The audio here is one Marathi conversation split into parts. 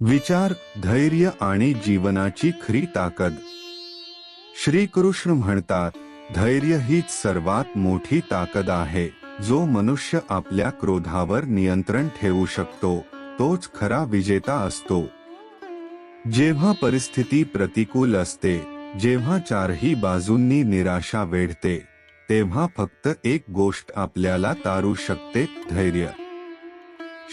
विचार, धैर्य आणि जीवनाची खरी ताकद. श्रीकृष्ण म्हणतात, धैर्य हीच सर्वात मोठी ताकद आहे. जो मनुष्य आपल्या क्रोधावर नियंत्रण ठेवू शकतो तोच खरा विजेता असतो. जेव्हा परिस्थिती प्रतिकूल असते, जेव्हा चारही बाजूंनी निराशा वेढते, तेव्हा फक्त एक गोष्ट आपल्याला तारू शकते, धैर्य.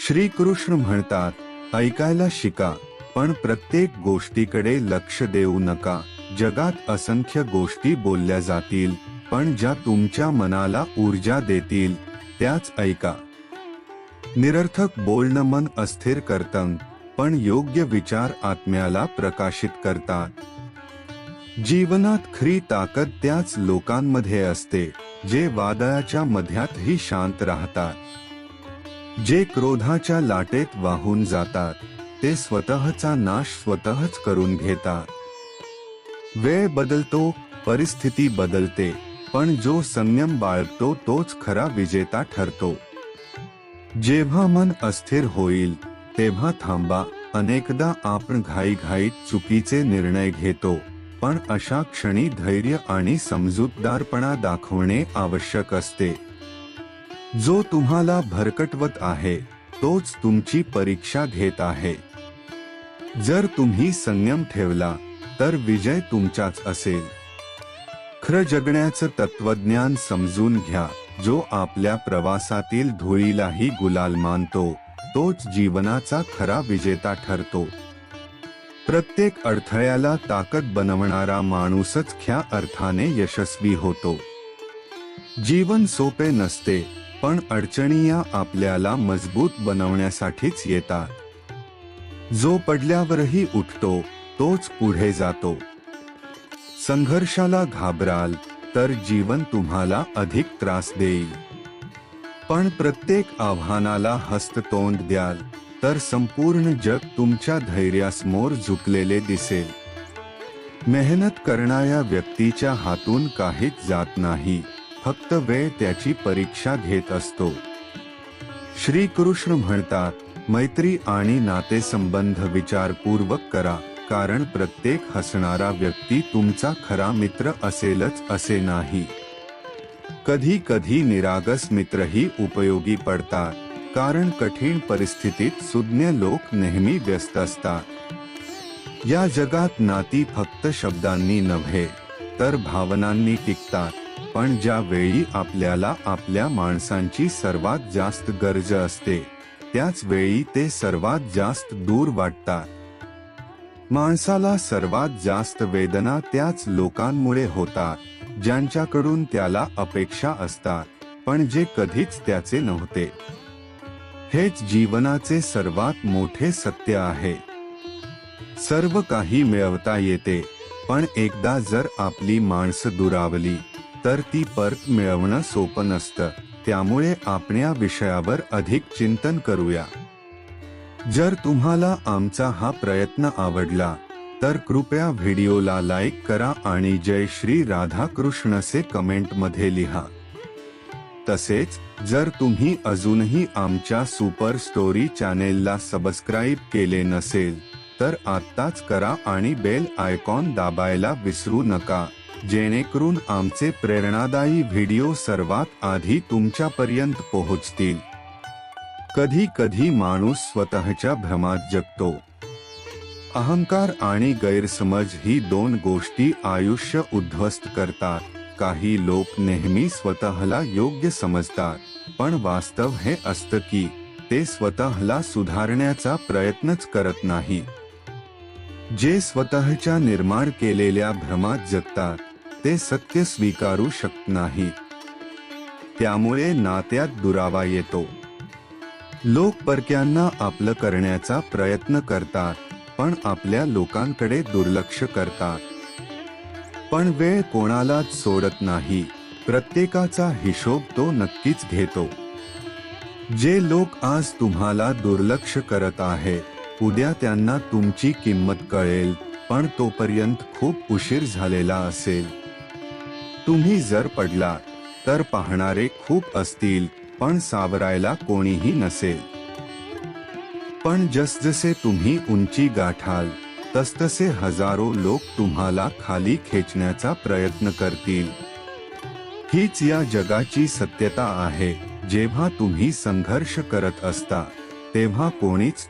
श्रीकृष्ण म्हणतात, ऐकायला शिका, पण प्रत्येक गोष्टीकडे लक्ष देऊ नका. जगात असंख्य गोष्टी बोलल्या जातील, पण ज्या तुमच्या मनाला ऊर्जा देतील त्याच ऐका. निरर्थक बोलणं मन अस्थिर करतं, पण योग्य विचार आत्म्याला प्रकाशित करतात. जीवनात खरी ताकद त्याच लोकांमध्ये असते जे वादळाच्या मध्यातही शांत राहतात. जे क्रोधाच्या लाटेत वाहून जातात ते स्वतःचा नाश स्वतःच करून घेतात. वेळ बदलतो, परिस्थिती बदलते, पण जो संयम बाळगतो तोच खरा विजेता ठरतो. जेव्हा मन अस्थिर होईल तेव्हा थांबा. अनेकदा आपण घाईघाईत चुकीचे निर्णय घेतो, पण अशा क्षणी धैर्य आणि समजूतदारपणा दाखवणे आवश्यक असते. जो तुम्हाला भरकटवत आहे तोच तुमची परीक्षा घेत आहे. जर तुम्ही संयम ठेवला तर विजय तुमचाच असेल. खरं जगण्याचं तत्वज्ञान समजून घ्या. जो आपल्या प्रवासातील धुळीलाही गुलाल मानतो तोच जीवनाचा खरा विजेता ठरतो. प्रत्येक अडथळ्याला ताकद बनवणारा माणूसच खऱ्या अर्थाने यशस्वी होतो. जीवन सोपे नसते, पण अडचणी या आपल्याला मजबूत बनवण्यासाठीच येतात. जो पडल्यावरही उठतो तोच पुढे जातो. संघर्षाला घाबराल तर जीवन तुम्हाला अधिक त्रास देईल, पण प्रत्येक आव्हानाला हस्ततोंड द्याल तर संपूर्ण जग तुमच्या धैर्यासमोर झुकलेले दिसेल. मेहनत करणाऱ्या व्यक्तीच्या हातून काहीच जात नाही, फक्त वेळ त्याची परीक्षा घेत असतो. श्रीकृष्ण म्हणतात, मैत्री आणि नातेसंबंध विचारपूर्वक करा, कारण प्रत्येक हसणारा व्यक्ती तुमचा खरा मित्र असेलच असे नाही. कधी कधी निरागस मित्रही उपयोगी पडतात, कारण कठीण परिस्थितीत सुज्ञ लोक नेहमी व्यस्त असतात. या जगात नाती फक्त शब्दांनी नव्हे तर भावनांनी टिकतात, पण ज्या वेळी आपल्याला आपल्या माणसांची सर्वात जास्त गरज असते त्याच वेळी ते सर्वात जास्त दूर वाटतात. माणसाला सर्वात जास्त वेदना त्याच लोकांमुळे होतात ज्यांच्याकडून त्याला अपेक्षा असतात, पण जे कधीच त्याचे नव्हते. हेच जीवनाचे सर्वात मोठे सत्य आहे. सर्व काही मिळवता येते, पण एकदा जर आपली माणसं दुरावली तर ती परत मिळवणं सोपं नसतं. त्यामुळे आपण या विषयावर अधिक चिंतन करूया. जर तुम्हाला आमचा हा प्रयत्न आवडला तर कृपया व्हिडिओला लाईक करा आणि जय श्री राधाकृष्ण असे कमेंटमध्ये लिहा. तसेच जर तुम्ही अजूनही आमच्या सुपर स्टोरी चॅनेलला सबस्क्राईब केले नसेल तर आत्ताच करा आणि बेल आयकॉन दाबायला विसरू नका, जेणेकरून आमचे प्रेरणादायी व्हिडिओ सर्वात आधी तुमच्यापर्यंत पोहोचतील. कधी कधी माणूस स्वतःच्या भ्रमात जगतो. अहंकार आणि गैरसमज ही दोन गोष्टी आयुष्य उद्ध्वस्त करतात. काही लोक नेहमी स्वतःला योग्य समजतात, पण वास्तव हे असतं की ते स्वतःला सुधारण्याचा प्रयत्नच करत नाही. जे स्वतःच्या निर्माण केलेल्या भ्रमात जगतात ते सत्य स्वीकारू शकत नाही. त्यामुळे नात्यात दुरावा येतो. लोक परक्यांना आपलं करण्याचा प्रयत्न करतात, पण आपल्या लोकांकडे दुर्लक्ष करतात. पण वेळ कोणालाच सोडत नाही, प्रत्येकाचा हिशोब तो नक्कीच घेतो. जे लोक आज तुम्हाला दुर्लक्ष करत आहेत, उद्या त्यांना तुमची किंमत कळेल, पण तोपर्यंत खूप उशीर झालेला असेल. तुम्ही जर पडला तर पाहणारे खूप असतील, पण सावरायला कोणीही नसेल. पण जसजसे तुम्ही उंची गाठाल तसतसे हजारो लोक तुम्हाला खाली खेचण्याचा प्रयत्न करतील. हीच या जगाची सत्यता आहे. जेव्हा तुम्ही संघर्ष करत असता तेव्हा कोणीच